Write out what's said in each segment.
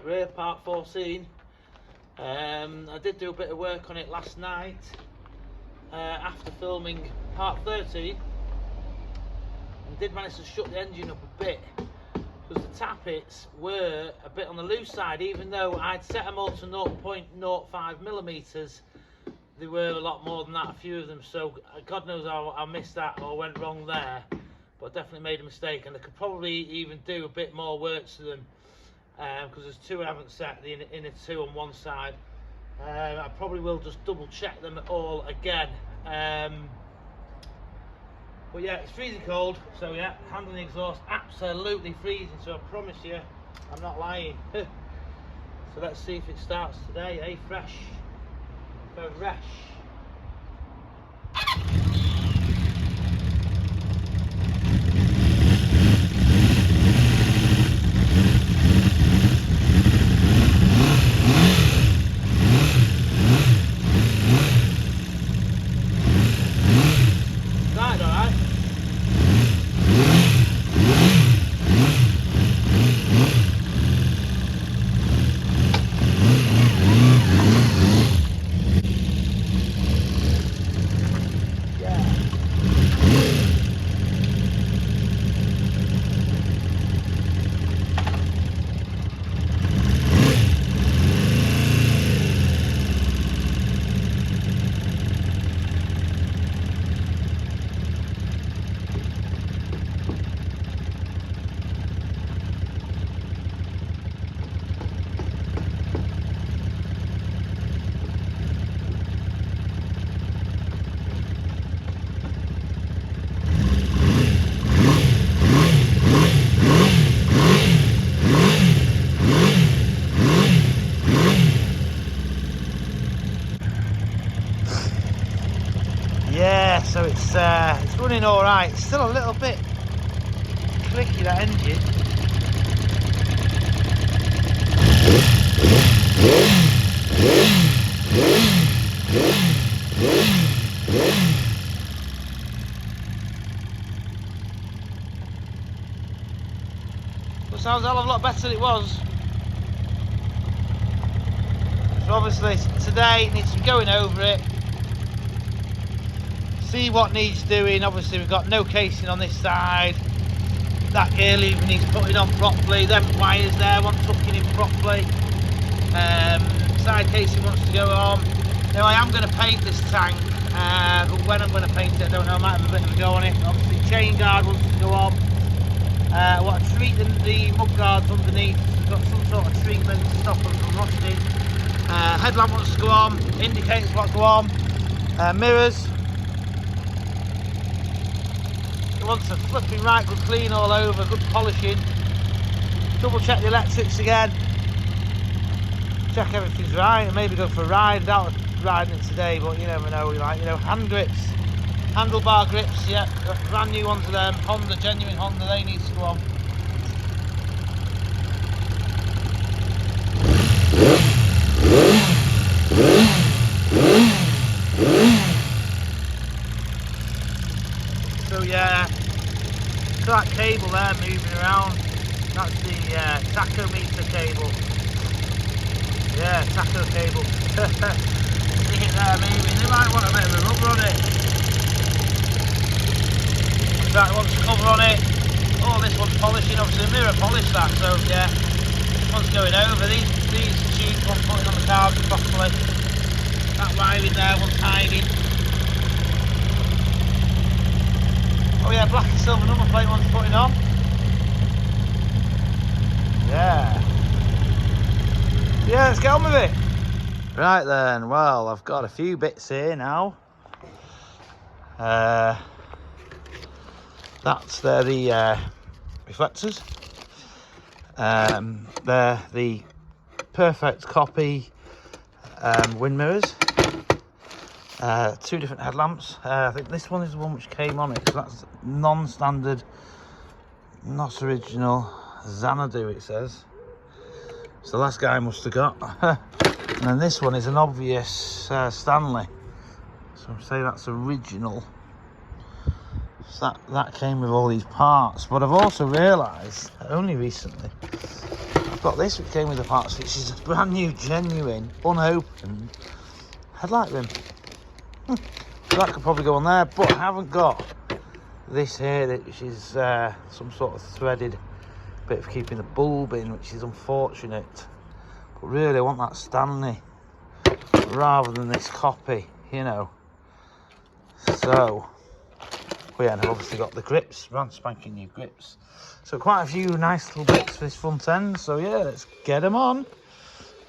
rear, part 14. I did do a bit of work on it last night after filming part 13, and did manage to shut the engine up a bit because the tappets were a bit on the loose side. Even though I'd set them all to 0.05 millimeters, they were a lot more than that, a few of them. So God knows how I missed that or went wrong there, but I definitely made a mistake, and I could probably even do a bit more work to them because there's two I haven't set, the inner two on one side. I probably will just double check them all again. But yeah, it's freezing cold, so yeah, handling the exhaust absolutely freezing, so I promise you I'm not lying. So let's see if it starts today, eh? Fresh. Yeah, so it's running all right. It's still a little bit clicky, that engine. But sounds a hell of a lot better than it was. So obviously today needs some going over it. See what needs doing. Obviously we've got no casing on this side. That gear lever needs putting on properly. Them wires there want tucking in properly. Side casing wants to go on. Now I am going to paint this tank, but when I'm going to paint it I don't know. I might have a bit of a go on it. Obviously chain guard wants to go on. I want to treat the mud guards underneath. We've got some sort of treatment to stop them from rusting. Headlamp wants to go on. Indicators want to go on. Mirrors. Wants a flipping right good clean all over, good polishing. Double check the electrics again. Check everything's right and maybe go for a ride. I doubt riding it today, but you never know. Like, you know, hand grips, handlebar grips, yeah, brand new ones of them. Honda, genuine Honda, they need to go on. So yeah, so that cable there moving around, that's the tachometer cable. Yeah, tacho cable. See it there moving. They might want a bit of a rubber on it. That wants cover on it. Oh, this one's polishing, obviously mirror polish that, so yeah. This one's going over. These tubes want putting on the carbon properly. That wiring there wants hiding. Oh yeah, black and silver number plate one's putting on. Yeah. Yeah, let's get on with it. Right then, well, I've got a few bits here now. They're the reflectors. They're the perfect copy wind mirrors. Two different headlamps. I think this one is the one which came on it, so that's non-standard, not original Xanadu, it says. So the last guy must have got. And then this one is an obvious Stanley, so I'm saying that's original. So that came with all these parts. But I've also realised only recently got this which came with the parts, which is a brand new, genuine, unopened headlight rim. So that could probably go on there, but I haven't got this here, which is some sort of threaded bit of keeping the bulb in, which is unfortunate. But really I want that Stanley rather than this copy, you know. So, well, yeah, and I've obviously got the grips, brand spanking new grips. So quite a few nice little bits for this front end. So yeah, let's get them on.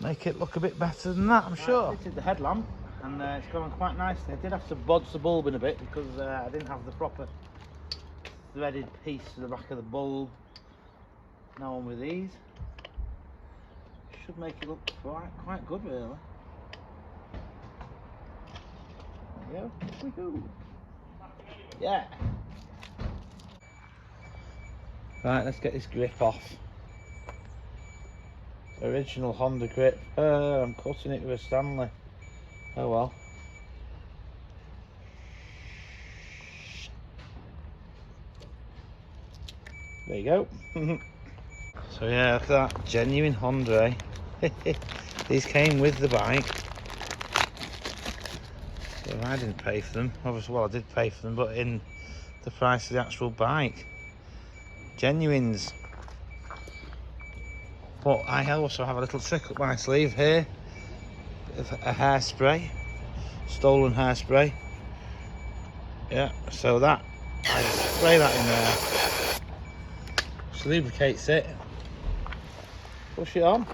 Make it look a bit better than that, I'm sure. I fitted the headlamp and it's going quite nicely. I did have to bodge the bulb in a bit because I didn't have the proper threaded piece to the back of the bulb. Now on with these. Should make it look quite good, really. There we go. Yeah. Right, let's get this grip off. Original Honda grip. I'm cutting it with a Stanley. Oh well. There you go. So yeah, look at that. Genuine Honda, eh? These came with the bike. So I didn't pay for them. Obviously, well, I did pay for them, but in the price of the actual bike. Genuines. But I also have a little trick up my sleeve here. A hairspray. Stolen hairspray. Yeah, so that, I spray that in there. Just lubricates it. Push it on.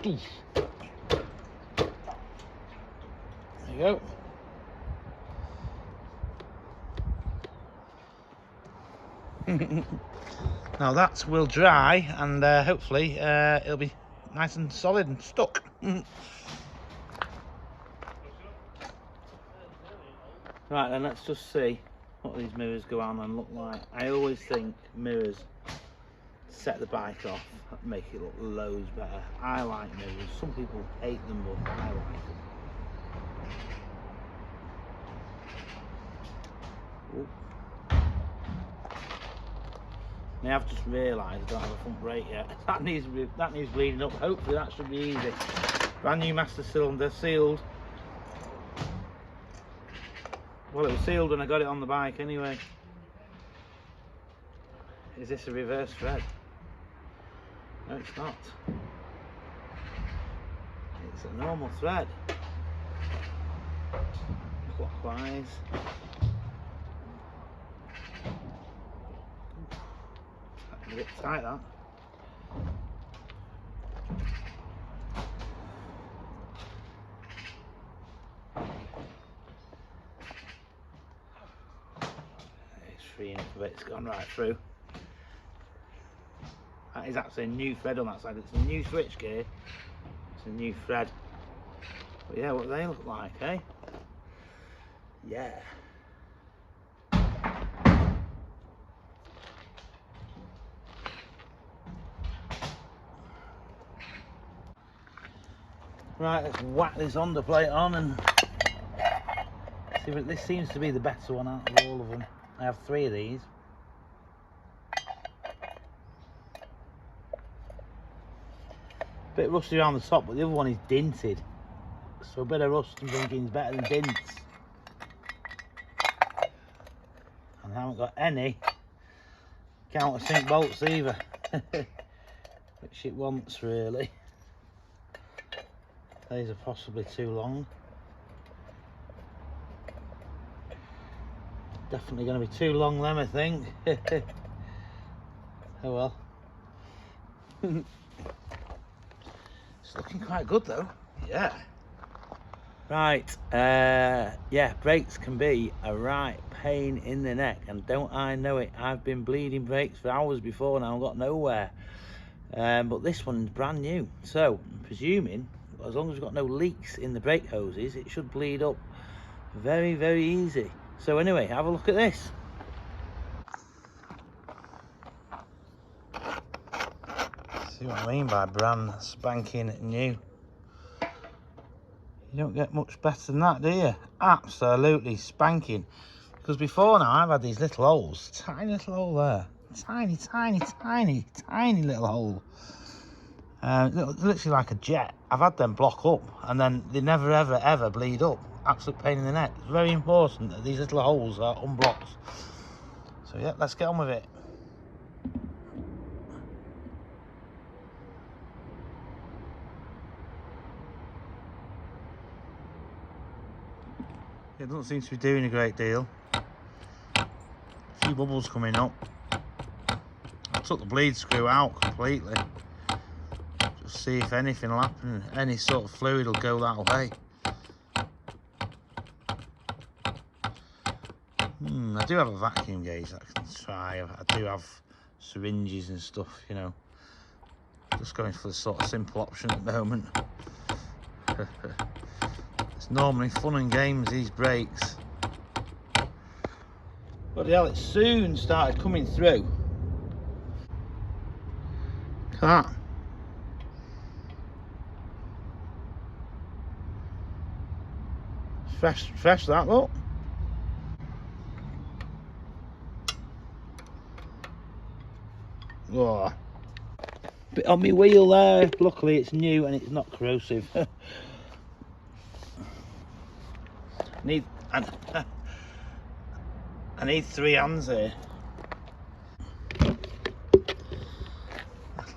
There you go. Now that will dry and hopefully it'll be nice and solid and stuck. Right then, let's just see what these mirrors go on and look like. I always think mirrors set the bike off, make it look loads better. I like mirrors. Some people hate them, but I like them. Ooh. Now I've just realised I don't have a front brake yet. That needs bleeding up. Hopefully that should be easy. Brand new master cylinder, sealed. Well, it was sealed when I got it on the bike anyway. Is this a reverse thread? No, it's not. It's a normal thread. Clockwise. A bit tight, that. It's freeing up a bit, it's gone right through. That is actually a new thread on that side. It's a new switch gear. It's a new thread. But yeah, what do they look like, eh? Yeah. Right, let's whack this underplate on and see if this seems to be the better one out of all of them. I have 3 of these. Bit rusty around the top, but the other one is dinted. So a bit of rust I'm thinking is better than dints. And I haven't got any countersink bolts either. Which it wants, really. These are possibly too long. Definitely going to be too long them, I think. Oh well. It's looking quite good though. Yeah. Right, yeah, brakes can be a right pain in the neck, and don't I know it. I've been bleeding brakes for hours before now, I've got nowhere. But this one's brand new, so I'm presuming as long as we've got no leaks in the brake hoses, it should bleed up very, very easy. So anyway, have a look at this. See what I mean by brand spanking new. You don't get much better than that, do you? Absolutely spanking. Because before now I've had these little holes, tiny little hole there, Tiny, tiny, tiny, tiny little hole. Literally like a jet. I've had them block up and then they never ever ever bleed up. Absolute pain in the neck. It's very important that these little holes are unblocked. So yeah, let's get on with it. It doesn't seem to be doing a great deal. A few bubbles coming up. I took the bleed screw out completely. Just see if anything will happen. Any sort of fluid will go that way. I do have a vacuum gauge that I can try. I do have syringes and stuff, you know. Just going for the sort of simple option at the moment. It's normally fun and games, these brakes. Bloody hell, it soon started coming through. Look at that. Fresh that, look. Oh. Bit on my wheel there. Luckily it's new and it's not corrosive. I need 3 hands here. That'll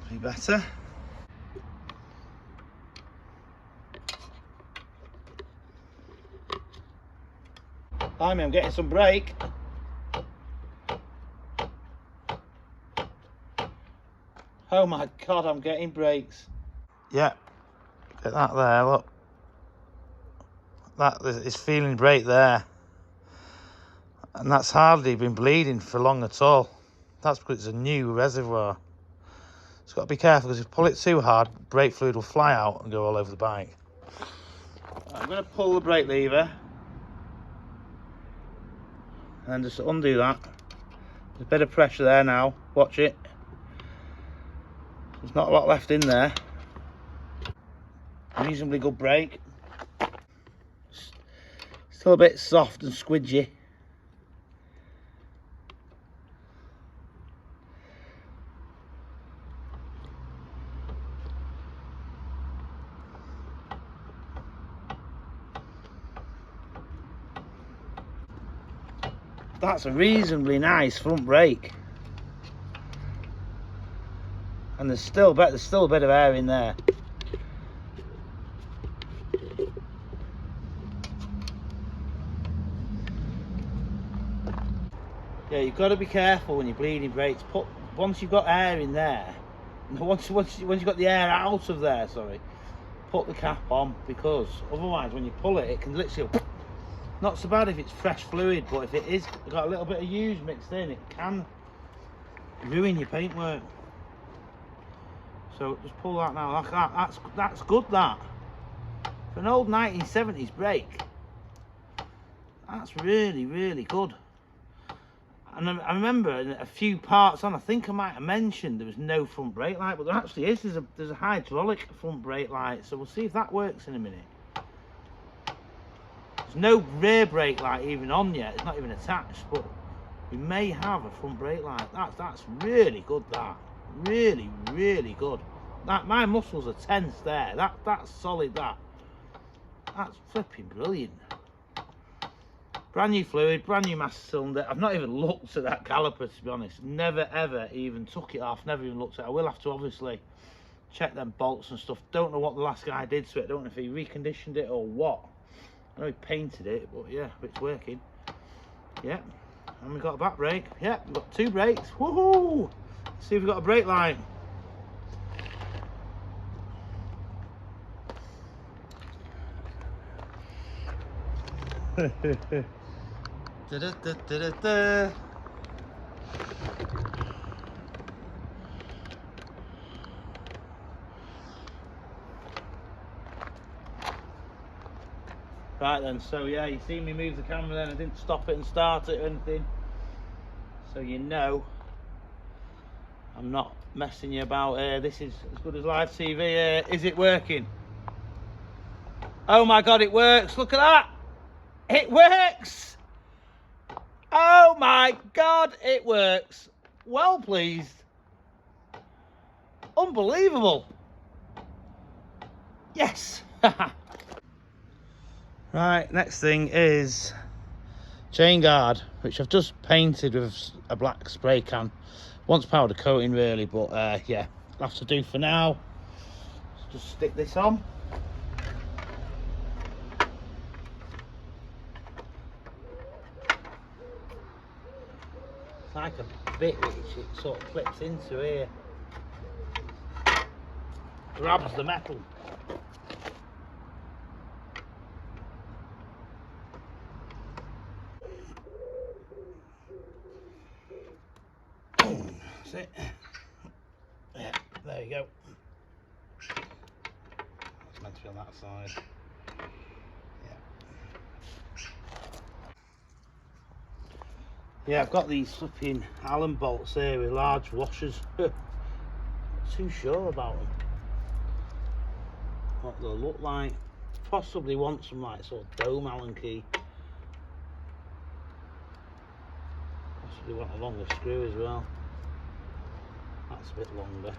be better. Blimey, I'm getting some brake. Oh my God, I'm getting brakes. Yeah, get that there, look. That is feeling brake there. And that's hardly been bleeding for long at all. That's because it's a new reservoir. It's got to be careful because if you pull it too hard, brake fluid will fly out and go all over the bike. I'm going to pull the brake lever. And just undo that. There's a bit of pressure there now. Watch it. There's not a lot left in there. Reasonably good brake. Still a bit soft and squidgy. That's a reasonably nice front brake. And there's still a bit of air in there. Yeah, you've got to be careful when you're bleeding brakes. Once you've got air in there, once you've got the air out of there, sorry, put the cap on, because otherwise when you pull it, it can literally, not so bad if it's fresh fluid, but if it is got a little bit of used mixed in, it can ruin your paintwork. So just pull that now. That's good. That for an old 1970s brake, that's really, really good. And I remember in a few parts on, I think I might have mentioned there was no front brake light, but there actually is. There's a hydraulic front brake light, so we'll see if that works in a minute. There's no rear brake light even on yet. It's not even attached, but we may have a front brake light. That's really good. That really, really good. That my muscles are tense there. That's solid. That's flipping brilliant. Brand new fluid, brand new master cylinder. I've not even looked at that caliper, to be honest. Never ever even took it off. Never even looked at it. I will have to obviously check them bolts and stuff. Don't know what the last guy did to it. Don't know if he reconditioned it or what. I know he painted it, but yeah, it's working. Yeah, and we've got a back brake. Yeah, we've got 2 brakes. Woohoo! Let's see if we've got a brake light. Da, da, da, da, da. Right then, so yeah, you see me move the camera then, I didn't stop it and start it or anything. So you know I'm not messing you about here. This is as good as live TV here. Is it working? Oh my God, it works. Look at that. It works. Oh my God, it works. well pleased. Unbelievable. Yes. Right, next thing is chain guard, which I've just painted with a black spray can. Wants powder coating really, but yeah, I'll have to do for now. Just stick this on. It's like a bit which it sort of clips into here. Grabs the metal. That's it. Yeah, there you go. It's meant to be on that side. Yeah, I've got these flipping Allen bolts here with large washers. Not too sure about them. What they'll look like. Possibly want some like sort of dome Allen key. Possibly want a longer screw as well. That's a bit longer.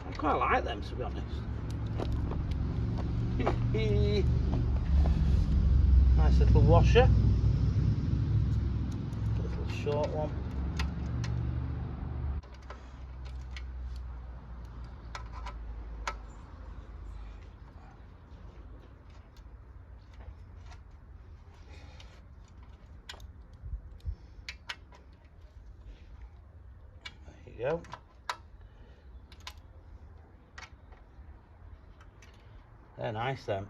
I quite like them, to be honest. Nice little washer. Little short one. There you go. They're nice then.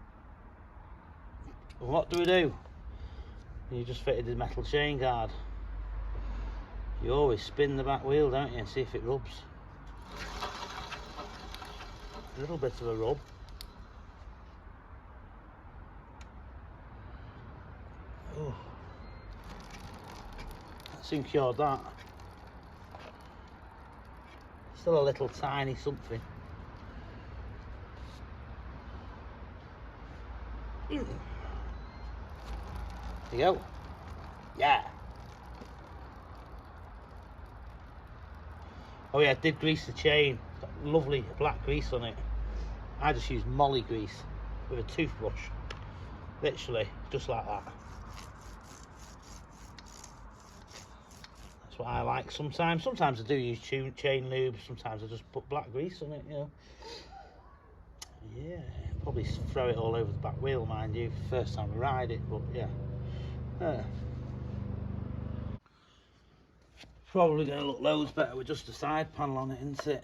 And what do we do? You just fitted the metal chain guard. You always spin the back wheel, don't you, and see if it rubs. A little bit of a rub. Oh, that's secured that. Still a little tiny something. There you go. Yeah. Oh yeah, I did grease the chain. Got lovely black grease on it. I just used molly grease with a toothbrush. Literally, just like that. That's what I like sometimes. Sometimes I do use chain lube. Sometimes I just put black grease on it, you know. Yeah, probably throw it all over the back wheel, mind you, first time I ride it, but yeah. Probably going to look loads better with just a side panel on it, isn't it?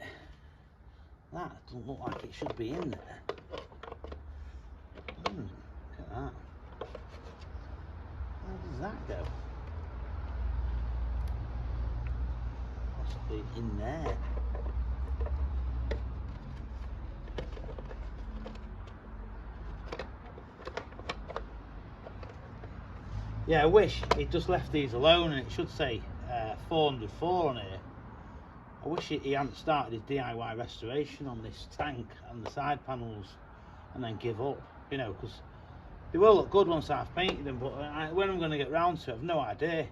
That doesn't look like it should be in there. Look at that. Where does that go? Possibly in there. Yeah, I wish it just left these alone, and it should say 404 on here. I wish he hadn't started his DIY restoration on this tank and the side panels and then give up, you know, because they will look good once I've painted them, but when I'm going to get round to it, I've no idea.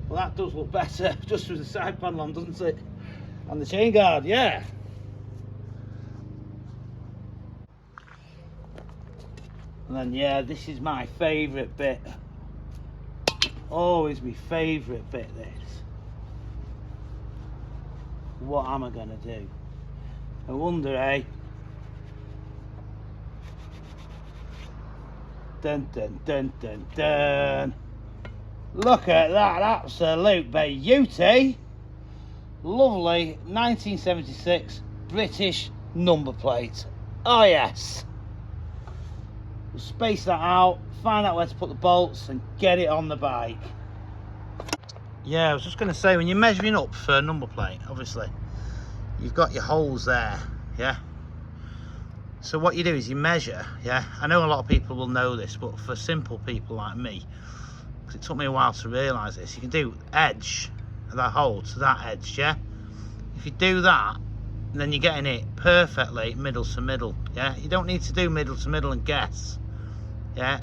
Well, that does look better just with the side panel on, doesn't it? And the chain guard, yeah. And then, yeah, this is my favourite bit. Always my favourite bit, this. What am I going to do? I wonder, eh? Dun dun dun dun dun. Look at that absolute beauty. Lovely 1976 British number plate. Oh yes. We'll space that out, find out where to put the bolts and get it on the bike. Yeah, I was just going to say, when you're measuring up for a number plate, obviously you've got your holes there, yeah. So what you do is you measure, yeah. I know a lot of people will know this, but for simple people like me, because it took me a while to realise this, you can do edge of that hole to that edge, yeah. If you do that, then you're getting it perfectly middle to middle. Yeah, you don't need to do middle to middle and guess. Yeah,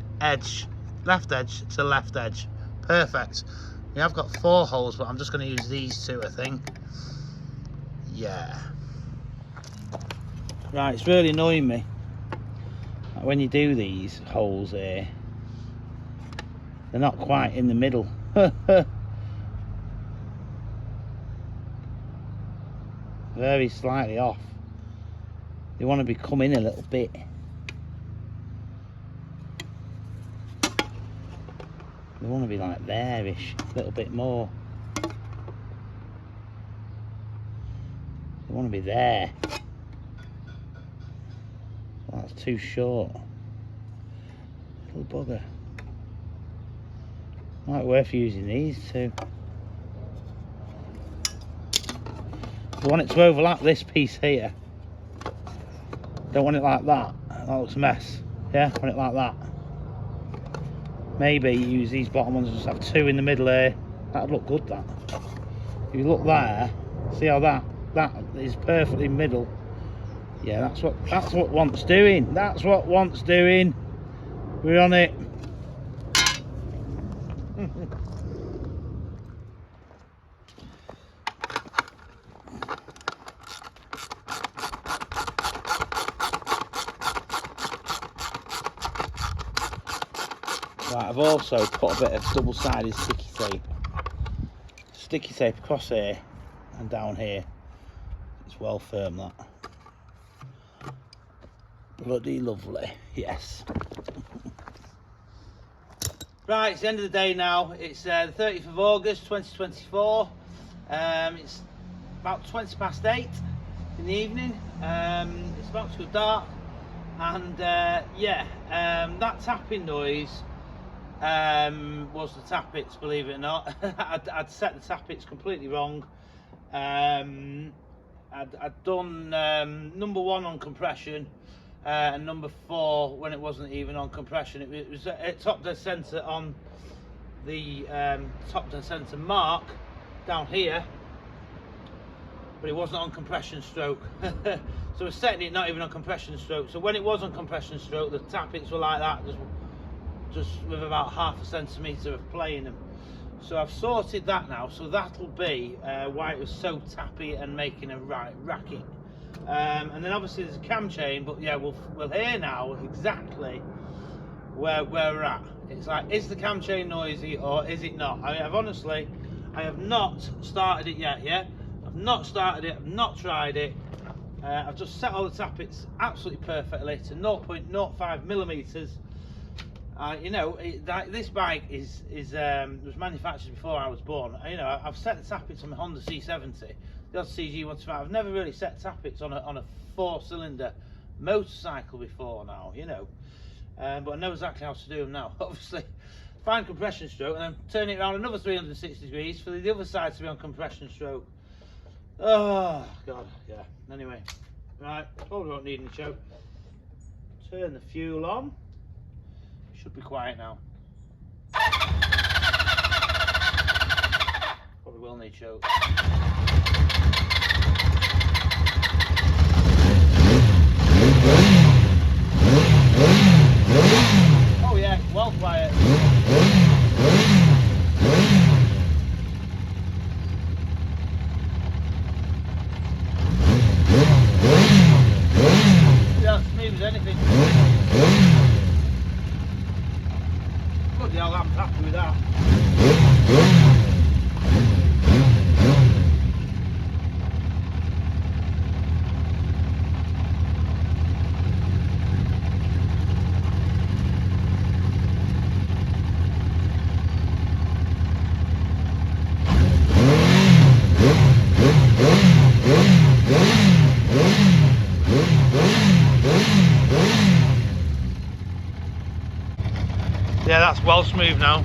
left edge to left edge, perfect. We have got 4 holes, but I'm just going to use these 2, I think. Yeah. Right, it's really annoying me when you do these holes here. They're not quite in the middle. Very slightly off. They want to be coming a little bit. They want to be like there-ish, a little bit more. They want to be there. That's too short. Little bugger. Might be worth using these 2. I want it to overlap this piece here. Don't want it like that. That looks a mess. Yeah, want it like that. Maybe use these bottom ones and just have 2 in the middle here. That'd look good, that. If you look there, see how that is perfectly middle. Yeah, that's what wants doing. That's what wants doing. We're on it. Right, I've also put a bit of double-sided sticky tape across here and down here. It's well firm, that. Bloody lovely, yes. Right, it's the end of the day now. It's the 30th of August 2024. It's about 20 past 8 in the evening. It's about to go dark, and yeah, that tapping noise was the tappets, believe it or not. I'd set the tappets completely wrong. I'd done number 1 on compression, and number 4 when it wasn't even on compression. It was at top dead centre on the top dead centre mark down here, but it wasn't on compression stroke. So we're setting it not even on compression stroke. So when it was on compression stroke, the tappets were like that, just with about ½ centimetre of play in them. So I've sorted that now, so that'll be why it was so tappy and making a right racket. And then obviously there's a cam chain, but yeah, we'll hear now exactly where we're at. It's like, is the cam chain noisy or is it not? I have not started it yet. Yeah, I've not started it. I've not tried it. I've just set all the tappets absolutely perfectly to 0.05 millimeters. You know, this bike was manufactured before I was born. You know, I've set the tappets on my Honda C70, the odd CG125. I've never really set tappets on a 4-cylinder motorcycle before now, you know. But I know exactly how to do them now. Obviously, find compression stroke and then turn it around another 360 degrees for the other side to be on compression stroke. Oh, God, yeah. Anyway, right, probably won't need any choke. Turn the fuel on. Should be quiet now. Probably will need choke. Oh yeah, well quiet. Yeah, smooth as anything. Bloody hell, I'm happy with that. Yeah, that's well smooth now.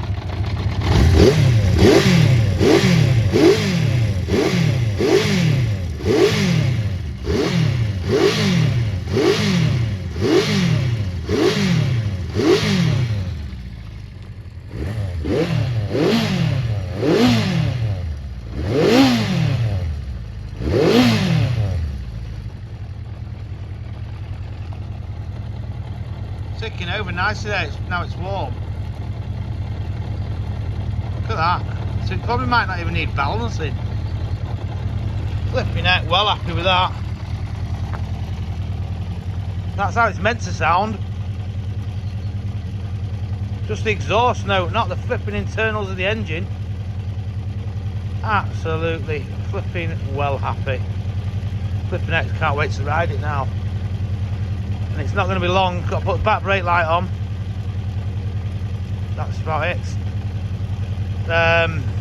ticking over nicely there. Now it's warm. Look at that. So it probably might not even need balancing. Flipping out, well happy with that. That's how it's meant to sound. Just the exhaust note, not the flipping internals of the engine. Absolutely flipping well happy. Flipping out, can't wait to ride it now. And it's not going to be long. Got to put the back brake light on. That's about it.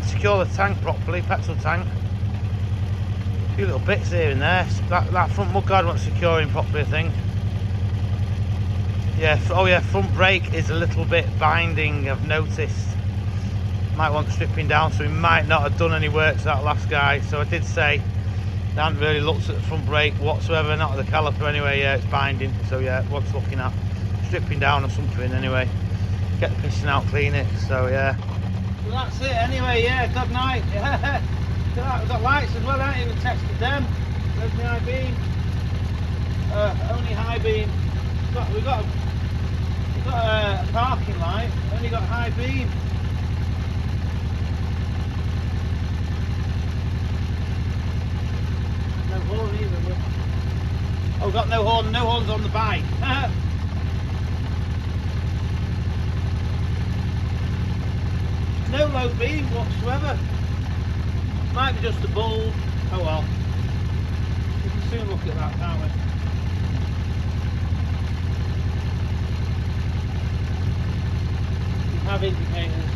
Secure the tank properly, petrol tank. A few little bits here and there. That front mudguard wants securing properly, I think. Yeah, oh yeah, front brake is a little bit binding, I've noticed. Might want stripping down, so we might not have done any work to that last guy. So I did say, I haven't really looked at the front brake whatsoever, not at the caliper anyway. Yeah, it's binding, so yeah, what's looking at stripping down or something anyway. Get the piston out, clean it, so yeah. Well, that's it anyway, yeah, good night. Yeah. We've got lights as well, I haven't even tested them. There's the high beam. Only high beam. We've got a parking light, only got high beam. No horn either. Oh, got no horns on the bike. No low beam whatsoever. Might be just a bulb. Oh well. We can soon look at that, can't we? We have indicators.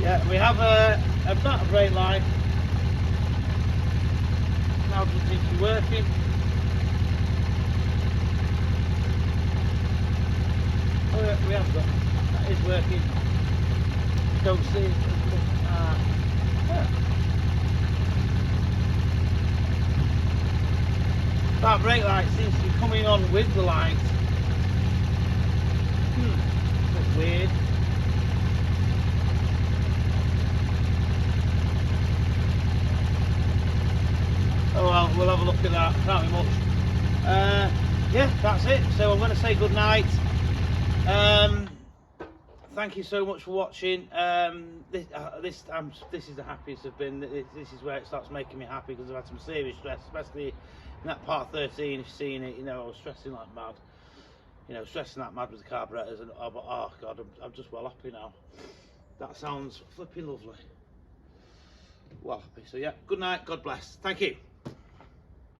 Yeah, we have a back brake light. Now doesn't seem to be working. Oh yeah, we have got. That is working. Don't see it. Yeah. That brake light seems to be coming on with the light. That's weird. Oh well, we'll have a look at that. Can't be much. Yeah, that's it. So I'm going to say good night. Thank you so much for watching. This is the happiest I've been. This is where it starts making me happy, because I've had some serious stress, especially in that part 13. If you've seen it, you know, I was stressing like mad. You know, stressing like mad with the carburetors, and oh god, I'm just well happy now. That sounds flipping lovely. Well happy. So yeah, good night. God bless. Thank you.